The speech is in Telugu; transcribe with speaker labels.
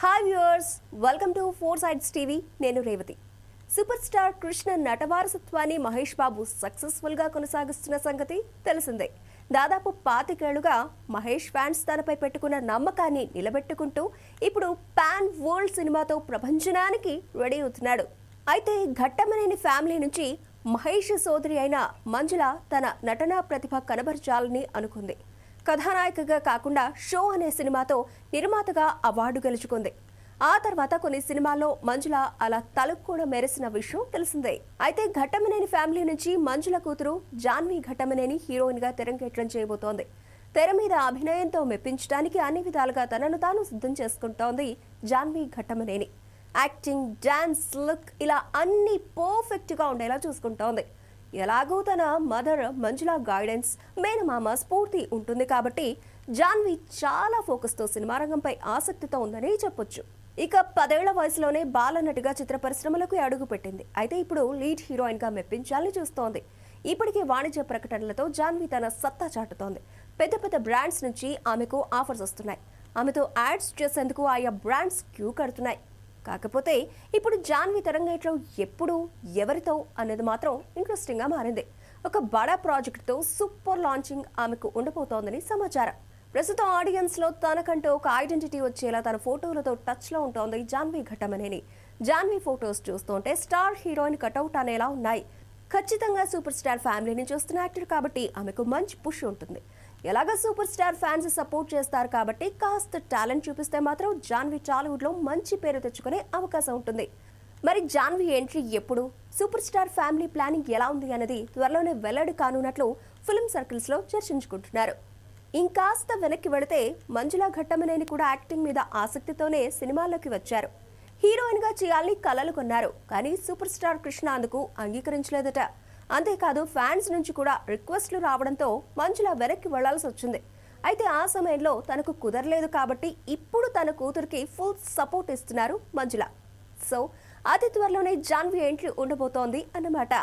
Speaker 1: Hi viewers, welcome to four sides TV. నేను Revathi. Super star Krishna నటవారసత్వాన్ని Mahesh Babu successful గా కొనసాగిస్తున్న సంగతి తెలిసిందే. దాదాపు 25 ఏళ్లుగా మహేష్ ఫ్యాన్స్ తనపై పెట్టుకున్న నమ్మకాన్ని నిలబెట్టుకుంటూ ఇప్పుడు పాన్ వరల్డ్ సినిమాతో ప్రపంచనానికి రెడీ అవుతున్నాడు. అయితే ఘట్టమనేని ఫ్యామిలీ నుంచి మహేష్ సోదరి అయిన మంజుల తన నటనా ప్రతిభ కనబరచాలని అనుకుంది. కథానాయికగా కాకుండా షో అనే సినిమాతో నిర్మాతగా అవార్డు గెలుచుకుంది. ఆ తర్వాత కొన్ని సినిమాల్లో మంజుల అలా తలకు కూడా మెరిసిన విషయం తెలిసిందే. అయితే ఘట్టమనేని ఫ్యామిలీ నుంచి మంజుల కూతురు జాన్వీ ఘట్టమనేని హీరోయిన్ గా తెరంగేట్రం చేయబోతోంది. తెర మీద అభినయంతో మెప్పించడానికి అన్ని విధాలుగా తనను తాను సిద్ధం చేసుకుంటోంది Janhvi Ghattamaneni. Acting, dance, look ఇలా అన్ని పర్ఫెక్ట్ గా ఉండేలా చూసుకుంటోంది. ఎలాగూ తన మదర్ మంజుల గైడెన్స్, మేనమామ స్ఫూర్తి ఉంటుంది కాబట్టి జాన్వీ చాలా ఫోకస్తో సినిమా రంగంపై ఆసక్తితో ఉందని చెప్పొచ్చు. ఇక 10 ఏళ్ల వయసులోనే బాలనటిగా చిత్ర పరిశ్రమలకు అడుగు పెట్టింది. అయితే ఇప్పుడు లీడ్ హీరోయిన్ గా మెప్పించాలని చూస్తోంది. ఇప్పటికే వాణిజ్య ప్రకటనలతో జాన్వీ తన సత్తా చాటుతోంది. పెద్ద పెద్ద బ్రాండ్స్ నుంచి ఆమెకు ఆఫర్స్ వస్తున్నాయి. ఆమెతో యాడ్స్ చేసేందుకు ఆయా బ్రాండ్స్ క్యూ కడుతున్నాయి. కాకపోతే ఇప్పుడు జాన్వీ తెరంగేట్రం ఎప్పుడు, ఎవరితో అనేది మాత్రం ఇంట్రెస్టింగ్ గా మారింది. ఒక బడా ప్రాజెక్టుతో సూపర్ లాంచింగ్ ఆమెకు ఉండబోతోందని సమాచారం. ప్రస్తుతం ఆడియన్స్ లో తనకంటూ ఒక ఐడెంటిటీ వచ్చేలా తన ఫోటోలతో టచ్ లో ఉంటోంది జాన్వీ ఘట్టమనేని. జాన్వీ ఫోటోస్ చూస్తుంటే స్టార్ హీరోయిన్ కటౌట్ అనేలా ఉన్నాయి. ఖచ్చితంగా సూపర్ స్టార్ ఫ్యామిలీని చూస్తున్న యాక్టర్ కాబట్టి ఆమెకు మంచి పుష్ ఉంటుంది. ఎలాగ సూపర్ స్టార్ ఫ్యాన్స్ సపోర్ట్ చేస్తారు కాబట్టి కాస్త టాలెంట్ చూపిస్తే మాత్రం జాన్వీ టాలీవుడ్ లో మంచి పేరు తెచ్చుకునే అవకాశం ఉంటుంది. మరి జాన్వీ ఎంట్రీ ఎప్పుడు, సూపర్ స్టార్ ఫ్యామిలీ ప్లానింగ్ ఎలా ఉంది అనేది త్వరలోనే వెల్లడి కానున్నట్లు ఫిల్మ్ సర్కిల్స్ లో చర్చించుకుంటున్నారు. ఇంకాస్త వెనక్కి వెళితే మంజుల ఘట్టమనేని కూడా యాక్టింగ్ మీద ఆసక్తితోనే సినిమాల్లోకి వచ్చారు. హీరోయిన్ గా చేయాలని కలలు కొన్నారు. కానీ సూపర్ స్టార్ కృష్ణ అందుకు అంగీకరించలేదట. అంతేకాదు ఫ్యాన్స్ నుంచి కూడా రిక్వెస్ట్లు రావడంతో మంజుల వెనక్కి వెళ్లాల్సి వచ్చింది. అయితే ఆ సమయంలో తనకు కుదరలేదు కాబట్టి ఇప్పుడు తన కూతురికి ఫుల్ సపోర్ట్ ఇస్తున్నారు మంజుల. సో అతి త్వరలోనే జాన్వీ ఎంట్రీ ఉండబోతోంది అన్నమాట.